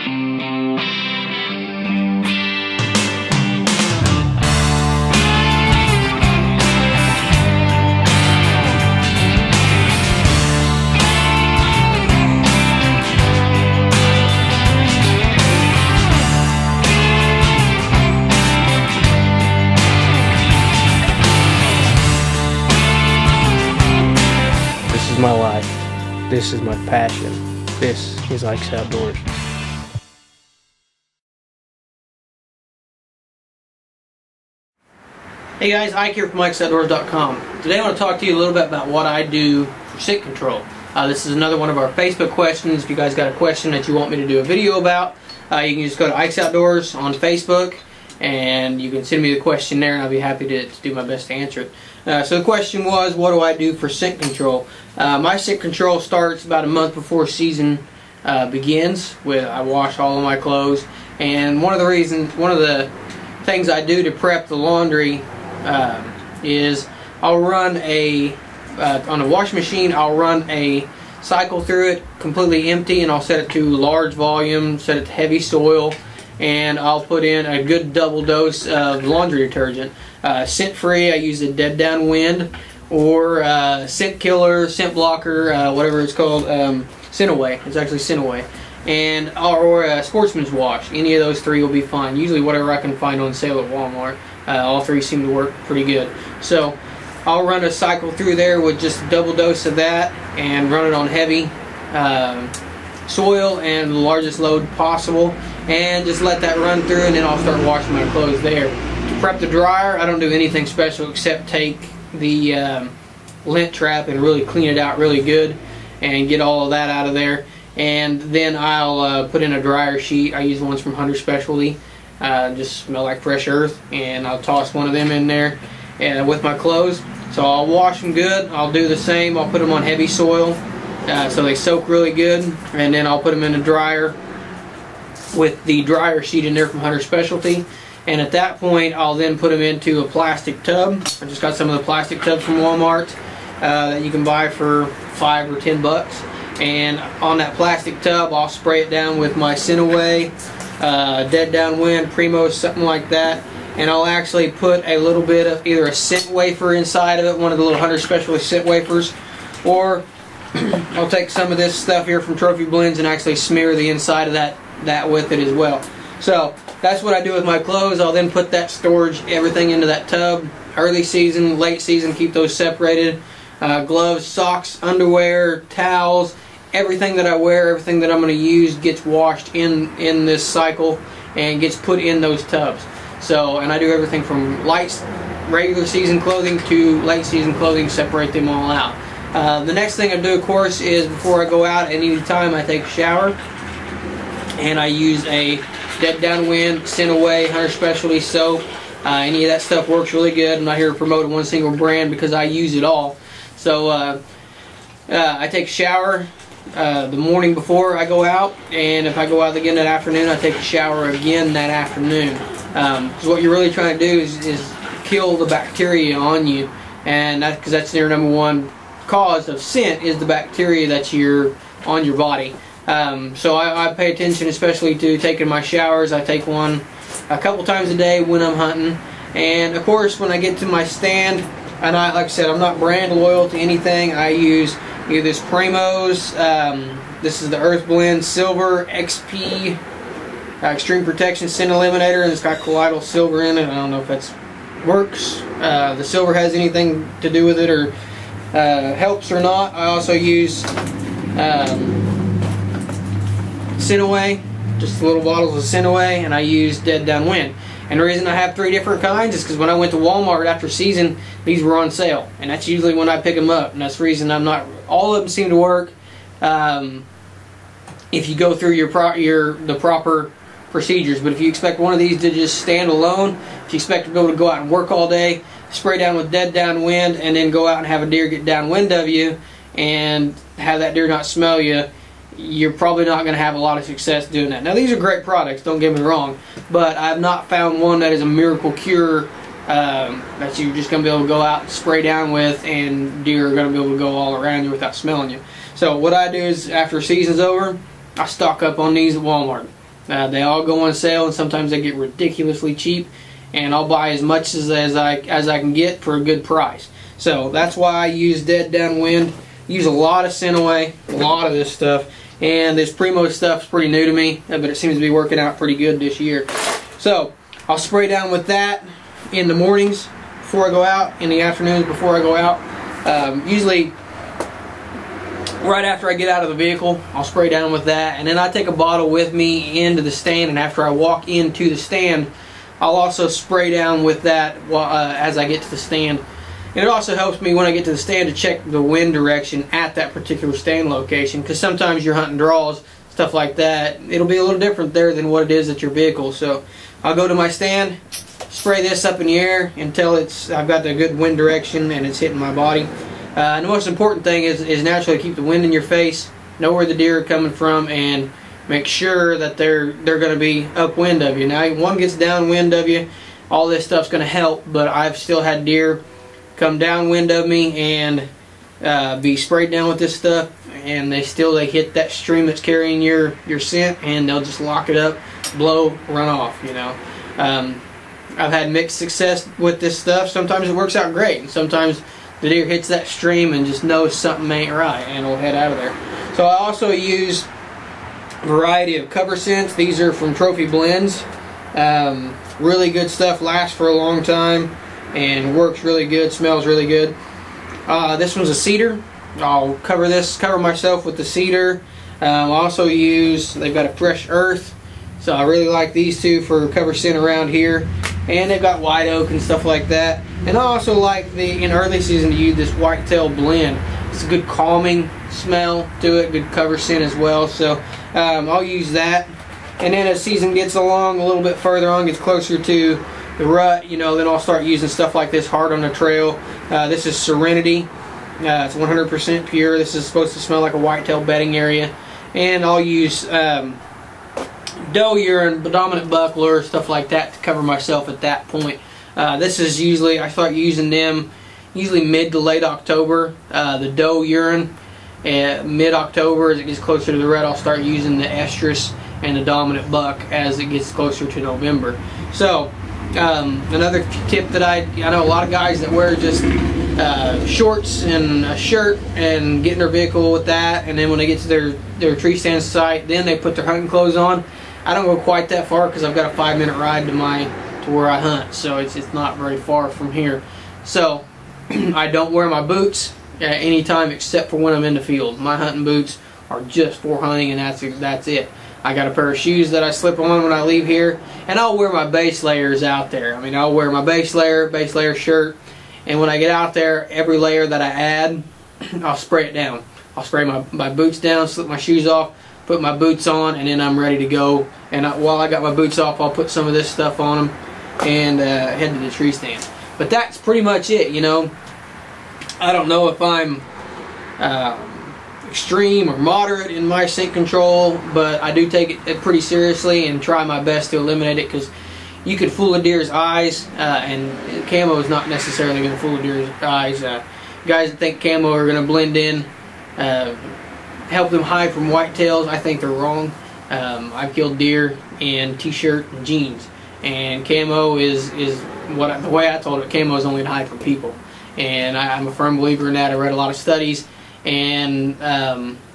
This is my life. This is my passion. This is Ike's Outdoors. Hey guys, Ike here from IkesOutdoors.com. Today I want to talk to you a little bit about what I do for scent control. This is another one of our Facebook questions. If you guys got a question that you want me to do a video about, you can just go to Ike's Outdoors on Facebook and you can send me the question there and I'll be happy to do my best to answer it. So the question was, what do I do for scent control? My scent control starts about a month before season begins. I wash all of my clothes, and one of the things I do to prep the laundry is I'll run on a washing machine. I'll run a cycle through it completely empty, and I'll set it to large volume, set it to heavy soil, and I'll put in a good double dose of laundry detergent. Scent free, I use a Dead Down Wind, or scent killer, scent blocker, whatever it's called, Scent-A-Way. It's actually Scent-A-Way. Or a Sportsman's Wash. Any of those three will be fine. Usually whatever I can find on sale at Walmart. All three seem to work pretty good. So I'll run a cycle through there with just a double dose of that and run it on heavy soil and the largest load possible, and just let that run through, and then I'll start washing my clothes there. To prep the dryer, I don't do anything special except take the lint trap and really clean it out really good and get all of that out of there, and then I'll put in a dryer sheet. I use ones from Hunter Specialty, just smell like fresh earth, and I'll toss one of them in there with my clothes. So I'll wash them good. I'll do the same. I'll put them on heavy soil so they soak really good, and then I'll put them in the dryer with the dryer sheet in there from Hunter Specialty. And at that point, I'll then put them into a plastic tub. I just got some of the plastic tubs from Walmart that you can buy for $5 or $10. And on that plastic tub, I'll spray it down with my Scent-A-Way, Dead Down Wind, Primos, something like that. And I'll actually put a little bit of either a scent wafer inside of it, one of the little Hunter Specialty scent wafers, or I'll take some of this stuff here from Trophy Blends and actually smear the inside of that with it as well. So that's what I do with my clothes. I'll then put that storage, everything into that tub. Early season, late season, keep those separated. Gloves, socks, underwear, towels, everything that I wear, everything that I'm going to use gets washed in this cycle and gets put in those tubs. So, and I do everything from regular season clothing to late season clothing, separate them all out. The next thing I do, of course, is before I go out, at any time I take a shower, and I use a Dead Down Wind, Scent-A-Way, Hunter Specialty soap. Any of that stuff works really good. I'm not here to promote one single brand because I use it all. So I take a shower the morning before I go out, and if I go out again that afternoon, I take a shower again that afternoon. So what you're really trying to do is kill the bacteria on you, and because that's their #1 cause of scent is the bacteria that's on your body. So I pay attention especially to taking my showers. I take one a couple times a day when I'm hunting, and of course when I get to my stand, and like I said, I'm not brand loyal to anything. I use either this Primos, this is the Earth Blend Silver XP Extreme Protection Scent Eliminator, and it's got colloidal silver in it. I don't know if that works. The silver has anything to do with it or helps or not. I also use Scent-A-Way, just little bottles of Scent-A-Way, and I use Dead Down Wind. And the reason I have 3 different kinds is because when I went to Walmart after season, these were on sale, and that's usually when I pick them up. And that's the reason I'm not. All of them seem to work if you go through the proper procedures. But if you expect one of these to just stand alone, if you expect to be able to go out and work all day, spray down with Dead Down Wind, and then go out and have a deer get downwind of you, and have that deer not smell you, you're probably not going to have a lot of success doing that. Now these are great products, don't get me wrong, but I've not found one that is a miracle cure that you're just going to be able to go out and spray down with, and deer are going to be able to go all around you without smelling you. So what I do is, after season's over, I stock up on these at Walmart. They all go on sale, and sometimes they get ridiculously cheap, and I'll buy as much as I can get for a good price. So that's why I use Dead Downwind. Use a lot of Scent-A-Way, a lot of this stuff, and this Primo stuff's pretty new to me, but it seems to be working out pretty good this year. So I'll spray down with that in the mornings before I go out, in the afternoons before I go out. Usually right after I get out of the vehicle, I'll spray down with that, and then I take a bottle with me into the stand, and after I walk into the stand, I'll also spray down with that as I get to the stand. And it also helps me when I get to the stand to check the wind direction at that particular stand location, because sometimes you're hunting draws, stuff like that. It'll be a little different there than what it is at your vehicle. So I'll go to my stand, spray this up in the air until I've got the good wind direction and it's hitting my body. And the most important thing is naturally keep the wind in your face, know where the deer are coming from, and make sure that they're going to be upwind of you. Now, one gets downwind of you, all this stuff's going to help, but I've still had deer come downwind of me and be sprayed down with this stuff, and they hit that stream that's carrying your scent, and they'll just lock it up, blow, run off, you know. I've had mixed success with this stuff. Sometimes it works out great, and sometimes the deer hits that stream and just knows something ain't right, and will head out of there. So I also use a variety of cover scents. These are from Trophy Blends. Really good stuff, lasts for a long time and works really good, smells really good. This one's a cedar. I'll cover myself with the cedar. Also they've got a Fresh Earth, so I really like these two for cover scent around here. And they've got white oak and stuff like that. And I also like in early season to use this Whitetail Blend. It's a good calming smell to it, good cover scent as well. So I'll use that. And then as season gets along a little bit further on, gets closer to the rut, you know, then I'll start using stuff like this hard on the trail. This is Serenity. It's 100% pure. This is supposed to smell like a whitetail bedding area. And I'll use doe urine, dominant buckler, stuff like that to cover myself at that point. This is usually, I start using them usually mid to late October. The doe urine, mid-October, as it gets closer to the rut, I'll start using the estrus and the dominant buck as it gets closer to November. So another tip that I know a lot of guys that wear just shorts and a shirt and get in their vehicle with that, and then when they get to their tree stand site, then they put their hunting clothes on. I don't go quite that far because I've got a 5-minute ride to where I hunt, so it's not very far from here. So I don't wear my boots at any time except for when I'm in the field. My hunting boots are just for hunting, and that's it. I got a pair of shoes that I slip on when I leave here, and I'll wear my base layers out there. I mean, I'll wear my base layer shirt, and when I get out there, every layer that I add, I'll spray it down. I'll spray my boots down, slip my shoes off, put my boots on, and then I'm ready to go. And while I got my boots off, I'll put some of this stuff on them and head to the tree stand. But that's pretty much it, you know. I don't know if I'm extreme or moderate in my scent control, but I do take it pretty seriously and try my best to eliminate it, because you could fool a deer's eyes, and camo is not necessarily going to fool a deer's eyes. Guys that think camo are going to blend in, help them hide from whitetails, I think they're wrong. I've killed deer in t-shirt and jeans, and camo is the way I told it, camo is only to hide from people. And I'm a firm believer in that. I read a lot of studies, and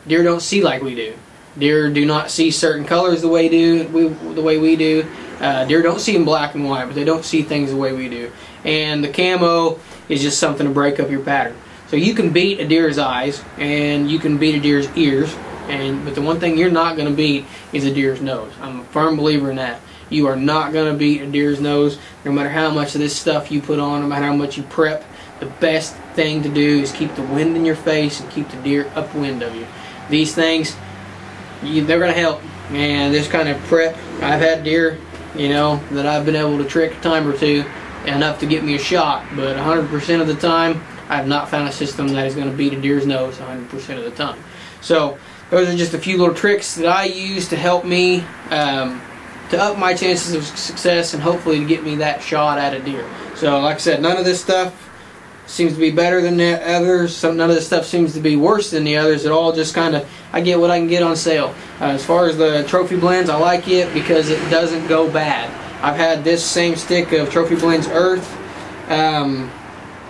deer don't see like we do. Deer do not see certain colors the way we do. Deer don't see in black and white, but they don't see things the way we do. And the camo is just something to break up your pattern. So you can beat a deer's eyes, and you can beat a deer's ears, but the one thing you're not going to beat is a deer's nose. I'm a firm believer in that. You are not going to beat a deer's nose, no matter how much of this stuff you put on, no matter how much you prep. The best thing to do is keep the wind in your face and keep the deer upwind of you. These things, they're going to help. And this kind of prep, I've had deer, you know, that I've been able to trick a time or two enough to get me a shot, but 100% of the time, I have not found a system that is going to beat a deer's nose 100% of the time. So those are just a few little tricks that I use to help me to up my chances of success, and hopefully to get me that shot at a deer. So like I said, none of this stuff seems to be better than the others. None of this stuff seems to be worse than the others. It all just kind of, I get what I can get on sale. As far as the Trophy Blends, I like it because it doesn't go bad. I've had this same stick of Trophy Blends Earth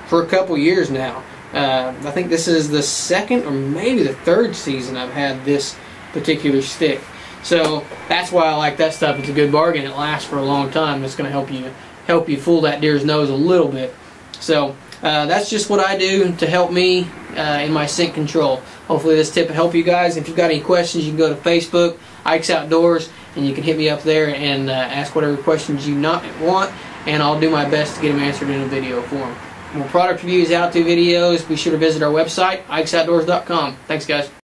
for a couple years now. I think this is the second or maybe the third season I've had this particular stick. So that's why I like that stuff. It's a good bargain. It lasts for a long time. It's going to help you fool that deer's nose a little bit. So that's just what I do to help me in my scent control. Hopefully this tip will help you guys. If you've got any questions, you can go to Facebook, Ike's Outdoors, and you can hit me up there and ask whatever questions you want, and I'll do my best to get them answered in a video form. For more product reviews, how-to videos, be sure to visit our website, ikesoutdoors.com. Thanks, guys.